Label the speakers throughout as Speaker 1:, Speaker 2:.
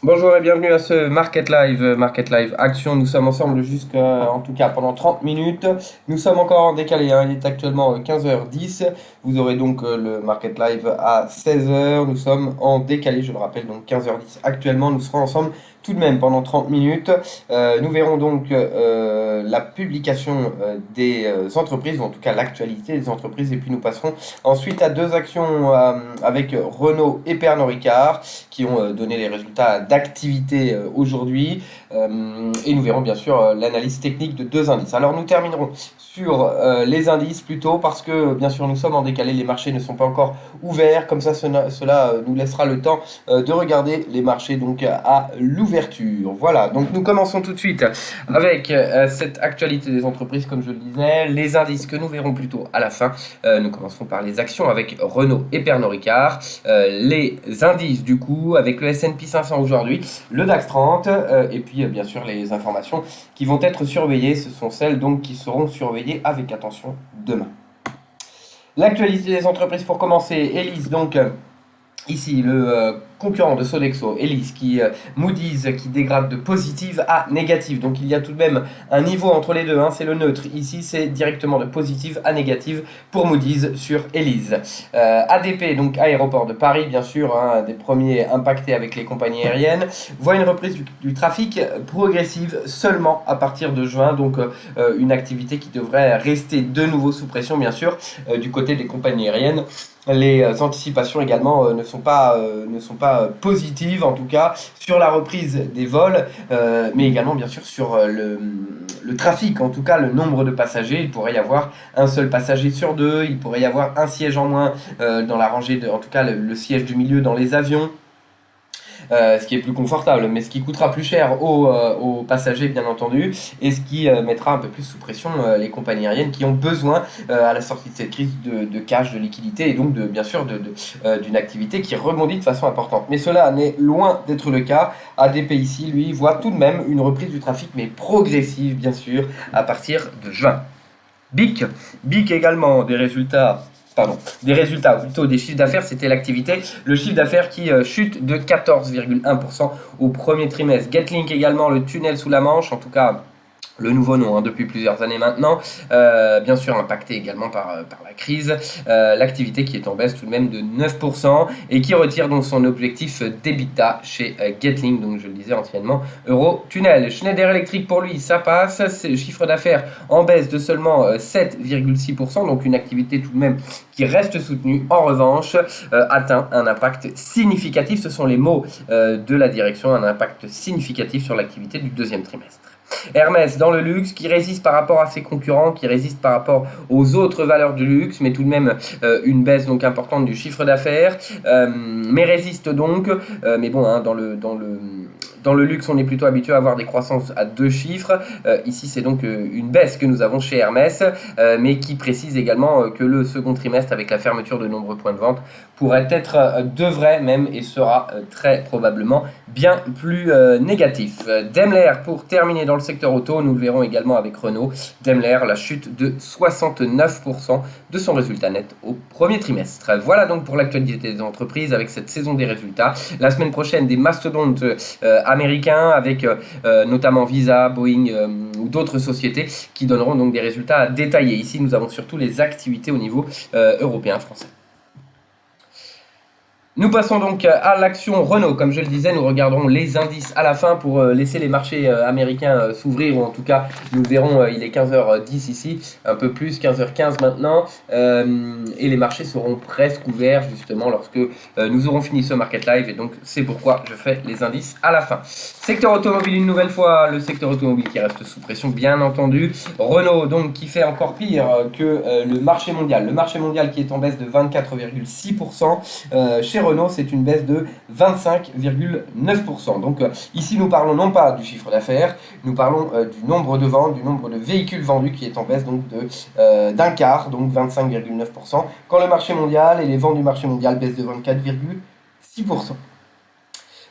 Speaker 1: Bonjour et bienvenue à ce Market Live Action. Nous sommes ensemble jusqu'à, en tout cas pendant 30 minutes. Nous sommes encore en décalé, hein. Il est actuellement 15h10. Vous aurez donc le Market Live à 16h. Nous sommes en décalé, je le rappelle, donc 15h10 actuellement. Nous serons ensemble tout de même pendant 30 minutes. Nous verrons donc la publication des entreprises, ou en tout cas l'actualité des entreprises. Et puis nous passerons ensuite à deux actions avec Renault et Pernod Ricard qui ont donné les résultats d'activité aujourd'hui. Et nous verrons bien sûr l'analyse technique de deux indices. Alors nous terminerons sur les indices plutôt parce que bien sûr nous sommes en décalé, les marchés ne sont pas encore ouverts. Comme ça cela nous laissera le temps de regarder les marchés donc à l'ouverture. Voilà, donc nous commençons tout de suite avec cette actualité des entreprises comme je le disais, les indices que nous verrons plutôt à la fin. Nous commencerons par les actions avec Renault et Pernod Ricard. Les indices du coup avec le S&P 500 aujourd'hui, le DAX 30 et puis bien sûr les informations qui vont être surveillées, ce sont celles donc qui seront surveillées avec attention demain. L'actualité des entreprises pour commencer, Elis donc ici le concurrent de Sodexo, Elis, Moody's qui dégrade de positive à négative. Donc il y a tout de même un niveau entre les deux, hein, c'est le neutre. Ici c'est directement de positive à négative pour Moody's sur Elis. ADP, donc aéroport de Paris, bien sûr, hein, des premiers impactés avec les compagnies aériennes, voit une reprise du trafic progressive seulement à partir de juin. Donc une activité qui devrait rester de nouveau sous pression, bien sûr, du côté des compagnies aériennes. Les anticipations également ne sont pas positives, en tout cas, sur la reprise des vols, mais également, bien sûr, sur le trafic, en tout cas, le nombre de passagers. Il pourrait y avoir un seul passager sur deux, il pourrait y avoir un siège en moins dans la rangée, en tout cas, le siège du milieu dans les avions. Ce qui est plus confortable, mais ce qui coûtera plus cher aux passagers bien entendu, et ce qui mettra un peu plus sous pression les compagnies aériennes qui ont besoin à la sortie de cette crise de cash, de liquidité, et donc bien sûr d'une activité qui rebondit de façon importante. Mais cela n'est loin d'être le cas. ADP ici, lui, voit tout de même une reprise du trafic, mais progressive bien sûr, à partir de juin. BIC également des résultats, ou plutôt des chiffres d'affaires, c'était l'activité. Le chiffre d'affaires qui chute de 14,1% au premier trimestre. Getlink également, le tunnel sous la Manche, en tout cas le nouveau nom depuis plusieurs années maintenant, bien sûr impacté également par la crise, l'activité qui est en baisse tout de même de 9% et qui retire donc son objectif d'EBITDA chez Getlink, donc je le disais anciennement Eurotunnel. Schneider Electric pour lui ça passe, c'est le chiffre d'affaires en baisse de seulement 7,6%, donc une activité tout de même qui reste soutenue, en revanche atteint un impact significatif, ce sont les mots de la direction, un impact significatif sur l'activité du deuxième trimestre. Hermès dans le luxe qui résiste par rapport à ses concurrents, qui résiste par rapport aux autres valeurs du luxe, mais tout de même une baisse donc importante du chiffre d'affaires, mais résiste donc, mais bon, hein, dans le luxe, on est plutôt habitué à avoir des croissances à deux chiffres. Ici, c'est donc une baisse que nous avons chez Hermès, mais qui précise également que le second trimestre, avec la fermeture de nombreux points de vente, devrait même et sera très probablement bien plus négatif. Daimler, pour terminer dans le secteur auto, nous le verrons également avec Renault. Daimler, la chute de 69% de son résultat net au premier trimestre. Voilà donc pour l'actualité des entreprises avec cette saison des résultats. La semaine prochaine, des mastodontes américains avec notamment Visa, Boeing ou d'autres sociétés qui donneront donc des résultats détaillés. Ici, nous avons surtout les activités au niveau européen, français. Nous passons donc à l'action Renault. Comme je le disais, nous regarderons les indices à la fin pour laisser les marchés américains s'ouvrir, ou en tout cas, nous verrons, il est 15h10 ici, un peu plus, 15h15 maintenant, et les marchés seront presque ouverts justement lorsque nous aurons fini ce Market Live, et donc c'est pourquoi je fais les indices à la fin. Secteur automobile une nouvelle fois, le secteur automobile qui reste sous pression bien entendu. Renault donc qui fait encore pire que le marché mondial. Le marché mondial qui est en baisse de 24,6%. Chez Renault, c'est une baisse de 25,9%. Donc ici, nous parlons non pas du chiffre d'affaires, nous parlons du nombre de ventes, du nombre de véhicules vendus qui est en baisse donc d'un quart, donc 25,9%, quand le marché mondial et les ventes du marché mondial baissent de 24,6%.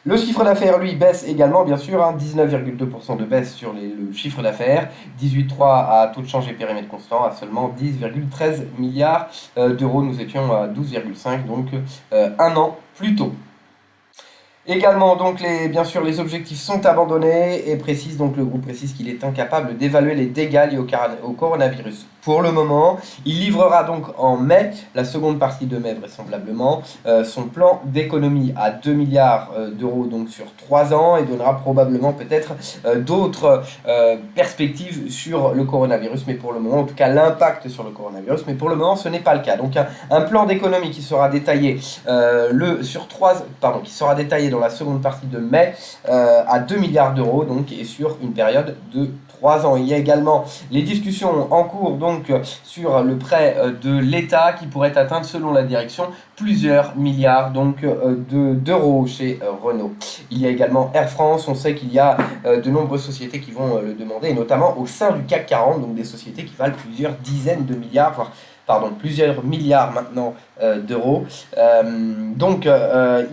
Speaker 1: Le chiffre d'affaires, lui, baisse également, bien sûr, 19,2% de baisse sur le chiffre d'affaires, 18,3 à taux de change et périmètre constant, à seulement 10,13 milliards d'euros. Nous étions à 12,5, donc un an plus tôt. Également, donc, bien sûr, les objectifs sont abandonnés et précise donc le groupe précise qu'il est incapable d'évaluer les dégâts liés au coronavirus. Pour le moment, il livrera donc en mai, la seconde partie de mai vraisemblablement, son plan d'économie à 2 milliards d'euros donc sur 3 ans et donnera probablement peut-être d'autres perspectives sur le coronavirus, mais pour le moment, en tout cas l'impact sur le coronavirus, mais pour le moment ce n'est pas le cas. Donc un plan d'économie qui sera détaillé qui sera détaillé dans la seconde partie de mai à 2 milliards d'euros donc et sur une période de 3 ans. Il y a également les discussions en cours donc sur le prêt de l'État qui pourrait atteindre selon la direction plusieurs milliards donc d'euros chez Renault. Il y a également Air France, on sait qu'il y a de nombreuses sociétés qui vont le demander et notamment au sein du CAC 40, donc des sociétés qui valent plusieurs dizaines de milliards, voire plusieurs milliards maintenant d'euros.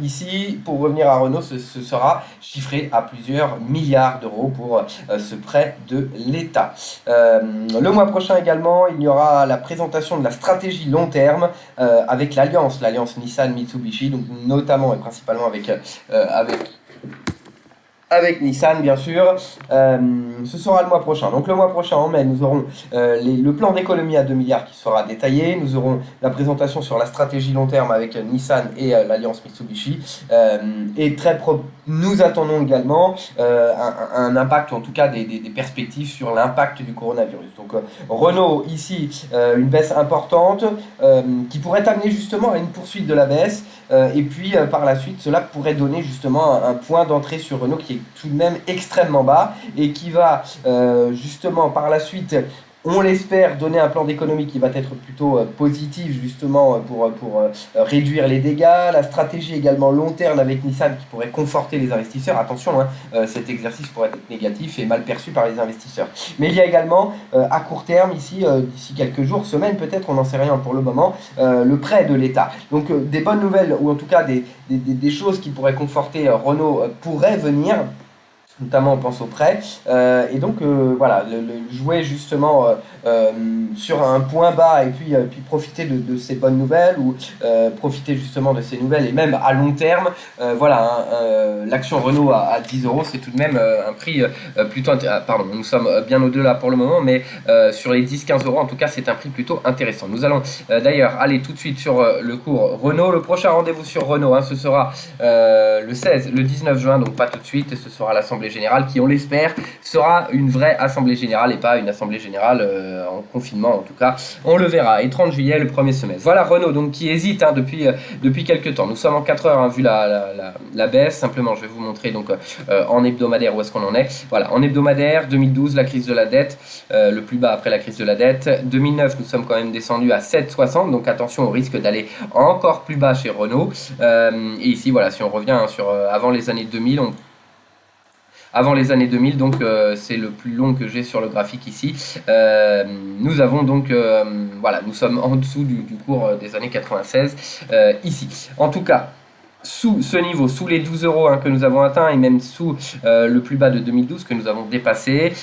Speaker 1: Ici, pour revenir à Renault, ce sera chiffré à plusieurs milliards d'euros pour ce prêt de l'État. Le mois prochain également, il y aura la présentation de la stratégie long terme avec l'alliance Nissan-Mitsubishi, donc notamment et principalement avec Nissan bien sûr. Ce sera le mois prochain. Donc le mois prochain en mai, nous aurons le plan d'économie à 2 milliards qui sera détaillé. Nous aurons la présentation sur la stratégie long terme avec Nissan et l'alliance Mitsubishi. Nous attendons également un impact, en tout cas des perspectives sur l'impact du coronavirus. Donc Renault ici, une baisse importante qui pourrait amener justement à une poursuite de la baisse. Et puis par la suite, cela pourrait donner justement un point d'entrée sur Renault qui est tout de même extrêmement bas et qui va justement par la suite, on l'espère, donner un plan d'économie qui va être plutôt positif justement pour réduire les dégâts. La stratégie également long terme avec Nissan qui pourrait conforter les investisseurs. Attention, cet exercice pourrait être négatif et mal perçu par les investisseurs. Mais il y a également à court terme ici, d'ici quelques jours, semaines peut-être, on n'en sait rien pour le moment, le prêt de l'État. Donc des bonnes nouvelles ou en tout cas des choses qui pourraient conforter Renault pourraient venir. Notamment on pense au prêt jouer justement sur un point bas et puis profiter de ces bonnes nouvelles ou profiter justement de ces nouvelles et même à long terme l'action Renault à 10 euros c'est tout de même un prix plutôt nous sommes bien au-delà pour le moment mais sur les 10-15 euros en tout cas c'est un prix plutôt intéressant. Nous allons d'ailleurs aller tout de suite sur le cours Renault. Le prochain rendez-vous sur Renault ce sera le 19 juin, donc pas tout de suite, et ce sera l'Assemblée Générale qui, on l'espère, sera une vraie Assemblée Générale et pas une Assemblée Générale en confinement en tout cas. On le verra. Et 30 juillet, le premier semestre. Voilà Renault donc qui hésite depuis quelques temps. Nous sommes en 4 heures vu la baisse. Simplement, je vais vous montrer donc en hebdomadaire où est-ce qu'on en est. Voilà, en hebdomadaire, 2012, la crise de la dette, le plus bas après la crise de la dette. 2009, nous sommes quand même descendus à 7,60. Donc attention au risque d'aller encore plus bas chez Renault. Et ici, voilà, si on revient sur avant les années 2000, donc c'est le plus long que j'ai sur le graphique ici. Nous avons donc, nous sommes en dessous du cours des années 96 ici. En tout cas, sous ce niveau, sous les 12 euros que nous avons atteint et même sous le plus bas de 2012 que nous avons dépassé,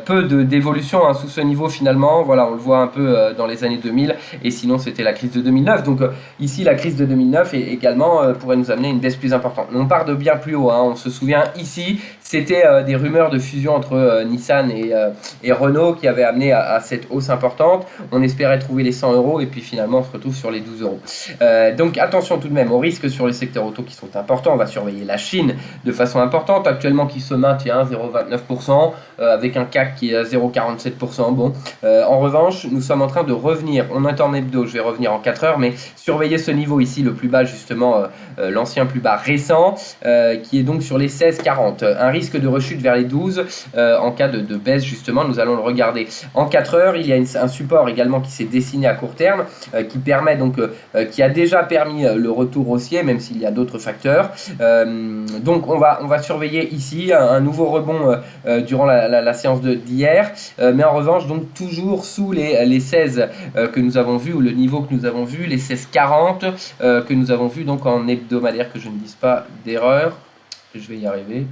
Speaker 1: peu d'évolution sous ce niveau finalement. Voilà, on le voit un peu dans les années 2000 et sinon c'était la crise de 2009. Donc ici la crise de 2009 également pourrait nous amener une baisse plus importante. On part de bien plus haut, on se souvient ici, c'était des rumeurs de fusion entre Nissan et Renault qui avaient amené à cette hausse importante. On espérait trouver les 100 euros et puis finalement on se retrouve sur les 12 euros. Donc attention tout de même aux risques sur le secteur auto qui sont importants. On va surveiller la Chine de façon importante actuellement qui se maintient 0,29% avec un CAC qui est à 0,47%. Bon, en revanche nous sommes en train de revenir, on est en hebdo, je vais revenir en 4 heures, mais surveillez ce niveau ici, le plus bas justement, l'ancien plus bas récent qui est donc sur les 16,40. Un risque de rechute vers les 12 en cas de baisse justement, nous allons le regarder en 4 heures. Il y a un support également qui s'est dessiné à court terme qui permet donc qui a déjà permis le retour haussier même s'il y a d'autres facteurs. Donc on va surveiller ici un nouveau rebond durant la séance d'hier, mais en revanche donc toujours sous les 16 que nous avons vu ou le niveau que nous avons vu, les 16,40 que nous avons vu donc en hebdomadaire, que je ne dise pas d'erreur, je vais y arriver.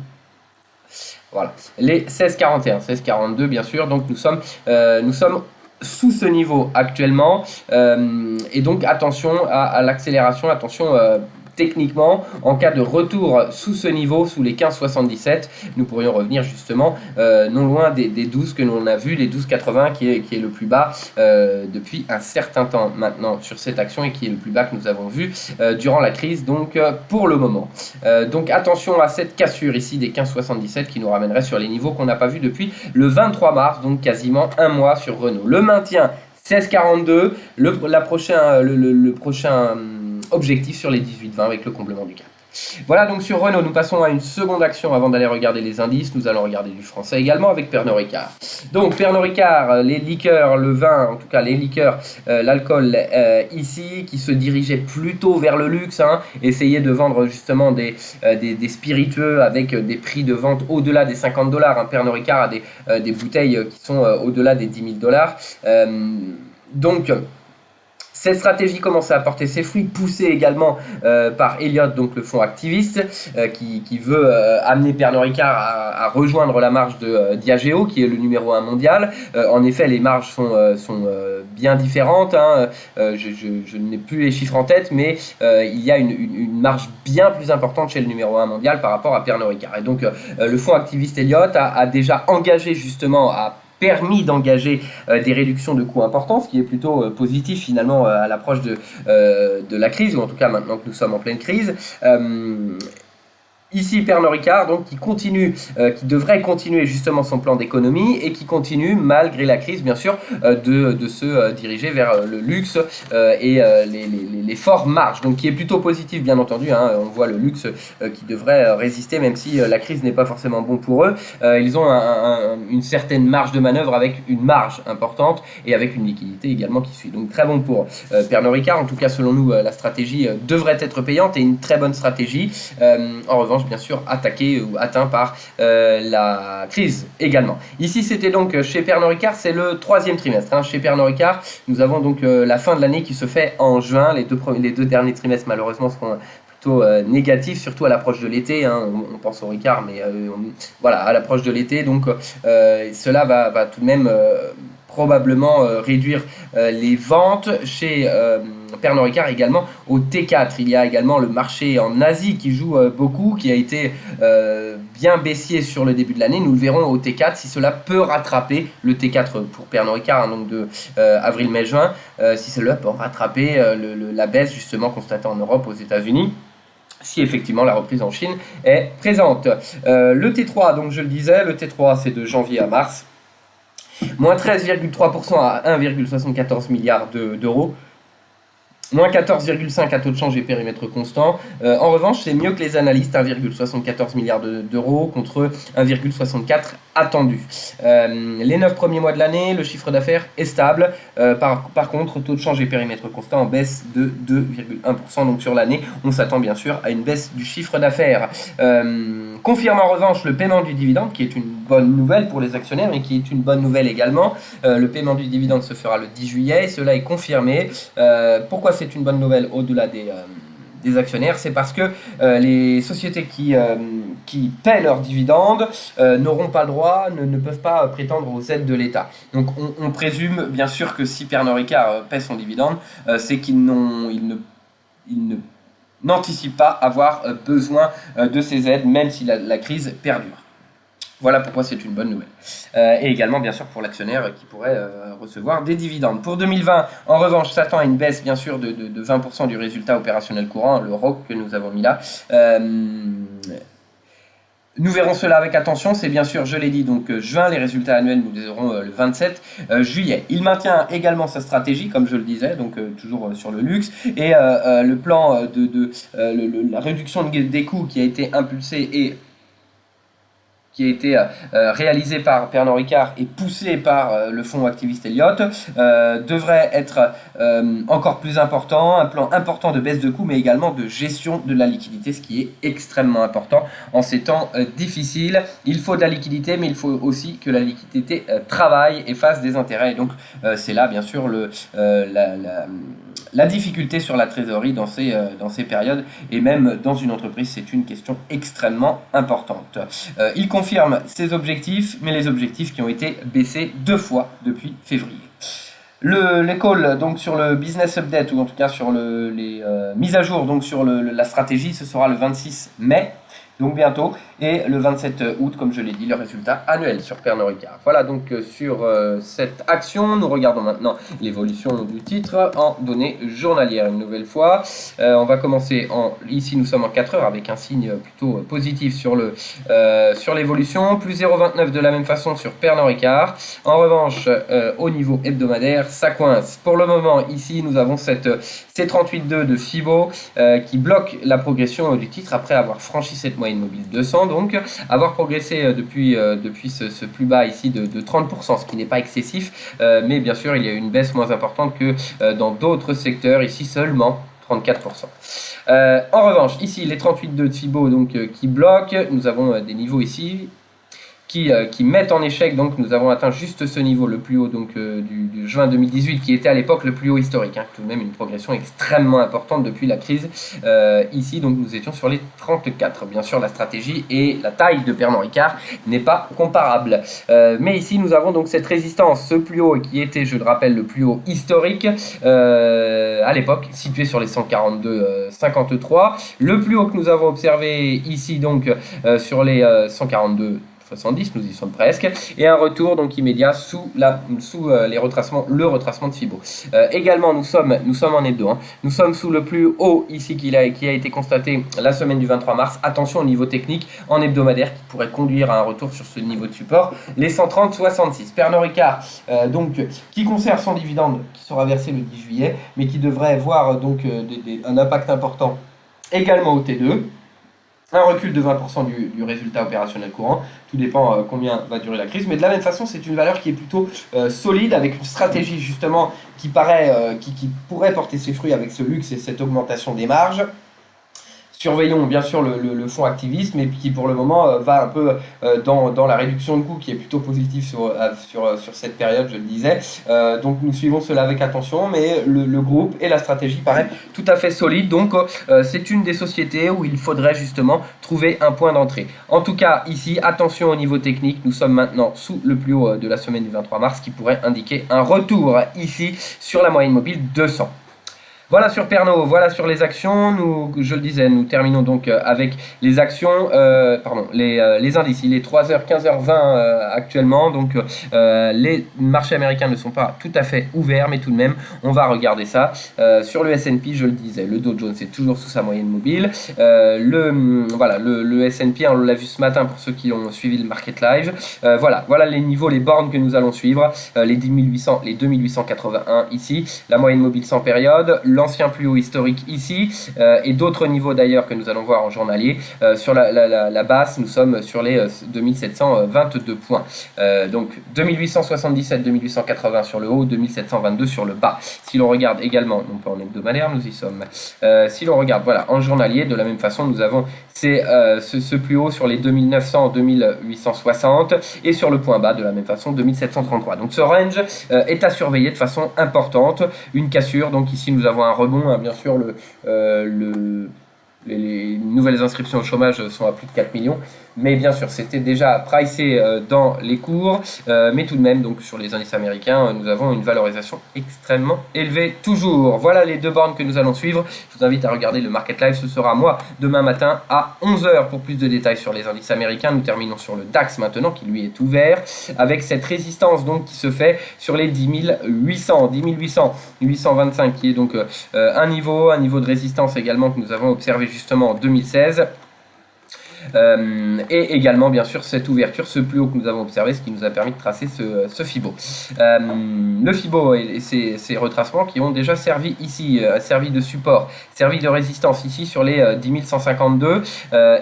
Speaker 1: Voilà, les 16,41, 16,42 bien sûr, donc nous sommes sous ce niveau actuellement et donc attention à l'accélération, attention techniquement, en cas de retour sous ce niveau, sous les 15,77, nous pourrions revenir justement non loin des 12 que l'on a vu, les 12,80 qui est le plus bas depuis un certain temps maintenant sur cette action et qui est le plus bas que nous avons vu durant la crise, donc pour le moment. Donc attention à cette cassure ici des 15,77 qui nous ramènerait sur les niveaux qu'on n'a pas vu depuis le 23 mars, donc quasiment un mois sur Renault. Le maintien 16,42, le prochain objectif sur les 18,20 avec le comblement du cap. Voilà donc sur Renault, nous passons à une seconde action avant d'aller regarder les indices. Nous allons regarder du français également avec Pernod Ricard. Donc Pernod Ricard, les liqueurs, le vin, en tout cas les liqueurs, l'alcool ici qui se dirigeait plutôt vers le luxe, essayer de vendre justement des spiritueux avec des prix de vente au-delà des $50. Pernod Ricard a des bouteilles qui sont au-delà des $10 000. Donc cette stratégie commence à apporter ses fruits, poussée également par Elliott, donc le fonds activiste, qui veut amener Pernod Ricard à rejoindre la marge de Diageo, qui est le numéro 1 mondial. En effet, les marges sont bien différentes. Je n'ai plus les chiffres en tête, mais il y a une marge bien plus importante chez le numéro 1 mondial par rapport à Pernod Ricard. Et donc, le fonds activiste Elliott a déjà engagé justement permis d'engager des réductions de coûts importants, ce qui est plutôt positif finalement à l'approche de la crise, ou en tout cas maintenant que nous sommes en pleine crise. Ici, Pernod Ricard, donc, qui devrait continuer justement son plan d'économie et qui continue, malgré la crise, bien sûr, de se diriger vers le luxe et les forts marges. Donc, qui est plutôt positif, bien entendu. On voit le luxe qui devrait résister, même si la crise n'est pas forcément bon pour eux. Ils ont une certaine marge de manœuvre avec une marge importante et avec une liquidité également qui suit. Donc, très bon pour Pernod Ricard. En tout cas, selon nous, la stratégie devrait être payante et une très bonne stratégie. En revanche, bien sûr attaqué ou atteint par la crise également. Ici, c'était donc chez Pernod Ricard, c'est le 3e trimestre. Chez Pernod Ricard, nous avons donc la fin de l'année qui se fait en juin. Les deux derniers trimestres, malheureusement, seront plutôt négatifs, surtout à l'approche de l'été. On pense au Ricard, mais voilà, à l'approche de l'été. Donc, cela va tout de même probablement réduire les ventes chez Pernod Ricard également au T4. Il y a également le marché en Asie qui joue beaucoup, qui a été bien baissier sur le début de l'année. Nous le verrons au T4 si cela peut rattraper le T4 pour Pernod Ricard, donc de avril, mai, juin, si cela peut rattraper la baisse justement constatée en Europe, aux États-Unis, si effectivement la reprise en Chine est présente. Le T3, donc je le disais, le T3 c'est de janvier à mars. Moins 13,3% à 1,74 milliard d'euros. Moins 14,5 à taux de change et périmètre constant. En revanche, c'est mieux que les analystes, 1,74 milliards d'euros contre 1,64 attendu. Les 9 premiers mois de l'année, le chiffre d'affaires est stable. Par contre, taux de change et périmètre constant en baisse de 2,1%. Donc sur l'année, on s'attend bien sûr à une baisse du chiffre d'affaires. Confirme en revanche le paiement du dividende, qui est une bonne nouvelle pour les actionnaires, mais qui est une bonne nouvelle également. Le paiement du dividende se fera le 10 juillet, et cela est confirmé. Pourquoi c'est une bonne nouvelle au-delà des actionnaires? C'est parce que les sociétés qui paient leurs dividendes n'auront pas le droit, ne peuvent pas prétendre aux aides de l'État. Donc on présume bien sûr que si Pernod Ricard paie son dividende, c'est qu'ils n'anticipent pas avoir besoin de ces aides, même si la crise perdure. Voilà pourquoi c'est une bonne nouvelle. Et également, bien sûr, pour l'actionnaire qui pourrait recevoir des dividendes. Pour 2020, en revanche, s'attend à une baisse, bien sûr, de 20% du résultat opérationnel courant, le ROC que nous avons mis là. Nous verrons cela avec attention, c'est bien sûr, je l'ai dit, donc juin, les résultats annuels, nous les aurons le 27 juillet. Il maintient également sa stratégie, comme je le disais, donc toujours sur le luxe, et le plan la réduction des coûts qui a été impulsé et qui a été réalisé par Pernod Ricard et poussé par le fonds activiste Elliott, devrait être encore plus important, un plan important de baisse de coûts, mais également de gestion de la liquidité, ce qui est extrêmement important en ces temps difficiles. Il faut de la liquidité, mais il faut aussi que la liquidité travaille et fasse des intérêts. Et donc, c'est là, bien sûr, la difficulté sur la trésorerie dans ces périodes, et même dans une entreprise, c'est une question extrêmement importante. Il confirme ses objectifs, mais les objectifs qui ont été baissés 2 fois depuis février. Les calls donc sur le business update ou en tout cas sur les mises à jour donc sur la stratégie, ce sera le 26 mai. Donc bientôt, et le 27 août, comme je l'ai dit, le résultat annuel sur Pernod Ricard. Voilà donc sur cette action, nous regardons maintenant l'évolution du titre en données journalières une nouvelle fois. On va commencer ici nous sommes en 4 heures avec un signe plutôt positif sur l'évolution, plus 0,29 de la même façon sur Pernod Ricard. En revanche, au niveau hebdomadaire, ça coince. Pour le moment, ici nous avons cette C38.2 de Fibo qui bloque la progression du titre après avoir franchi cette moyenne mobile 200, donc avoir progressé depuis ce plus bas ici de 30%, ce qui n'est pas excessif, mais bien sûr il y a une baisse moins importante que dans d'autres secteurs, ici seulement 34%. En revanche, ici les 38.2 de Fibo donc, qui bloquent, nous avons des niveaux ici qui mettent en échec, donc nous avons atteint juste ce niveau le plus haut donc, du juin 2018 qui était à l'époque le plus haut historique, tout de même une progression extrêmement importante depuis la crise. Ici donc nous étions sur les 34. Bien sûr la stratégie et la taille de Pernod Ricard n'est pas comparable, mais ici nous avons donc cette résistance, ce plus haut qui était, je le rappelle, le plus haut historique à l'époque, situé sur les 142,53. Le plus haut que nous avons observé ici donc sur les 142,70, nous y sommes presque, et un retour donc immédiat sous le retracement de Fibo. Également nous sommes en hebdo, nous sommes sous le plus haut ici qui a été constaté la semaine du 23 mars. Attention au niveau technique en hebdomadaire qui pourrait conduire à un retour sur ce niveau de support, les 130,66. Pernod Ricard donc qui conserve son dividende qui sera versé le 10 juillet, mais qui devrait voir donc un impact important également au T2. Un recul de 20% du résultat opérationnel courant, tout dépend combien va durer la crise, mais de la même façon c'est une valeur qui est plutôt solide, avec une stratégie justement qui pourrait porter ses fruits avec ce luxe et cette augmentation des marges. Surveillons bien sûr le fonds activisme, et qui pour le moment va un peu dans la réduction de coûts qui est plutôt positive sur cette période, je le disais. Donc nous suivons cela avec attention, mais le groupe et la stratégie paraissent tout à fait solides. Donc c'est une des sociétés où il faudrait justement trouver un point d'entrée. En tout cas ici, attention au niveau technique, nous sommes maintenant sous le plus haut de la semaine du 23 mars qui pourrait indiquer un retour ici sur la moyenne mobile 200. Voilà sur Pernod, voilà sur les actions. Je le disais, nous terminons donc avec les actions, les indices. Il est 3h, 15h20 actuellement, donc les marchés américains ne sont pas tout à fait ouverts, mais tout de même, on va regarder ça. Sur le S&P, je le disais, le Dow Jones est toujours sous sa moyenne mobile. Le S&P, on l'a vu ce matin pour ceux qui ont suivi le Market Live. Voilà les niveaux, les bornes que nous allons suivre. Les 10 800, les 2881 ici, la moyenne mobile sans période, l'ancien plus haut historique ici, et d'autres niveaux d'ailleurs que nous allons voir en journalier. Sur la basse, nous sommes sur les 2722 points. Donc 2877, 2880 sur le haut, 2722 sur le bas. Si l'on regarde également, non pas en hebdomadaire, nous y sommes. Si l'on regarde en journalier, de la même façon, nous avons ce plus haut sur les 2900, 2860, et sur le point bas, de la même façon, 2733. Donc ce range est à surveiller de façon importante. Une cassure, donc ici nous avons un rebond, bien sûr, les nouvelles inscriptions au chômage sont à plus de 4 millions, mais bien sûr c'était déjà pricé dans les cours, mais tout de même donc sur les indices américains nous avons une valorisation extrêmement élevée toujours. Voilà les deux bornes que nous allons suivre. Je vous invite à regarder le Market Live, ce sera moi demain matin à 11h pour plus de détails sur les indices américains. Nous terminons sur le DAX maintenant qui lui est ouvert avec cette résistance donc qui se fait sur les 10 825 qui est donc un niveau de résistance également que nous avons observé justement en 2016. Et également bien sûr cette ouverture, ce plus haut que nous avons observé, ce qui nous a permis de tracer ce Fibo. Le Fibo et ces retracements qui ont déjà servi ici, servi de support, servi de résistance ici sur les 10 152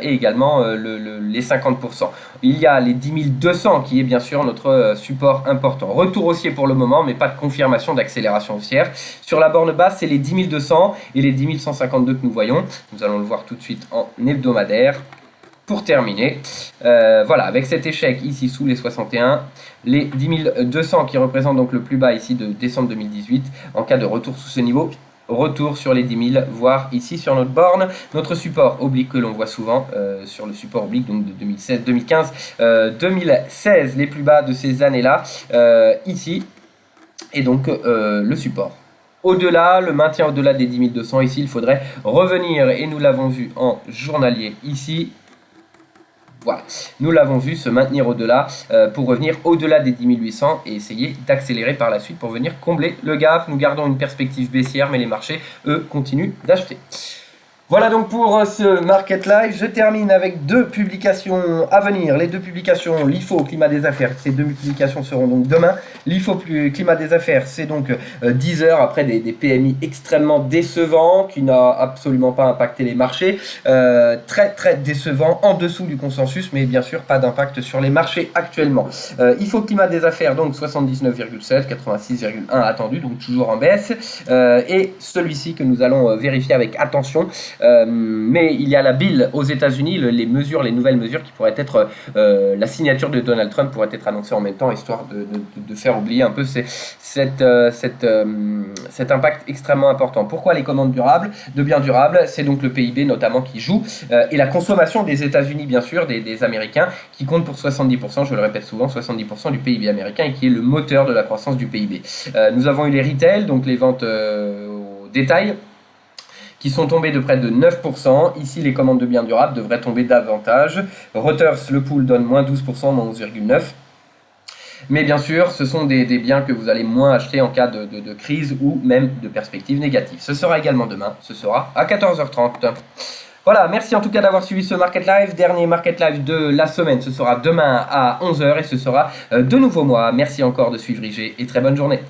Speaker 1: et également les 50%. Il y a les 10 200 qui est bien sûr notre support important. Retour haussier pour le moment, mais pas de confirmation d'accélération haussière. Sur la borne basse, c'est les 10 200 et les 10 152 que nous voyons. Nous allons le voir tout de suite en hebdomadaire. Pour terminer, avec cet échec ici sous les 61, les 10 200 qui représentent donc le plus bas ici de décembre 2018, en cas de retour sous ce niveau, retour sur les 10 000, voire ici sur notre borne, notre support oblique que l'on voit souvent sur le support oblique donc de 2016, 2015, 2016, les plus bas de ces années-là, ici. et donc le support. Au-delà, le maintien au-delà des 10 200, ici il faudrait revenir, et nous l'avons vu en journalier ici. Voilà, nous l'avons vu se maintenir au-delà pour revenir au-delà des 10 800 et essayer d'accélérer par la suite pour venir combler le gap. Nous gardons une perspective baissière, mais les marchés, eux, continuent d'acheter. Voilà donc pour ce Market Live. Je termine avec deux publications à venir. Les deux publications, l'IFO, climat des affaires. Ces deux publications seront donc demain. L'IFO, climat des affaires, c'est donc 10 heures après des PMI extrêmement décevants qui n'a absolument pas impacté les marchés. Très très décevant, en dessous du consensus, mais bien sûr pas d'impact sur les marchés actuellement. IFO, climat des affaires, donc 79,7, 86,1 attendu, donc toujours en baisse. Et celui-ci que nous allons vérifier avec attention. Mais il y a la bill aux États-Unis, les nouvelles mesures qui pourraient être la signature de Donald Trump pourrait être annoncée en même temps, histoire de faire oublier un peu cet impact extrêmement important. Pourquoi les commandes durables, de biens durables? C'est donc le PIB notamment qui joue, et la consommation des États-Unis, bien sûr, des Américains, qui compte pour 70%, je le répète souvent, 70% du PIB américain, et qui est le moteur de la croissance du PIB. Nous avons eu les retail, donc les ventes au détail, qui sont tombés de près de 9%. Ici, les commandes de biens durables devraient tomber davantage. Reuters, le pool donne moins 12%, moins 11,9%. Mais bien sûr, ce sont des biens que vous allez moins acheter en cas de crise ou même de perspectives négatives. Ce sera également demain, ce sera à 14h30. Voilà, merci en tout cas d'avoir suivi ce Market Live. Dernier Market Live de la semaine, ce sera demain à 11h et ce sera de nouveau moi. Merci encore de suivre IG et très bonne journée.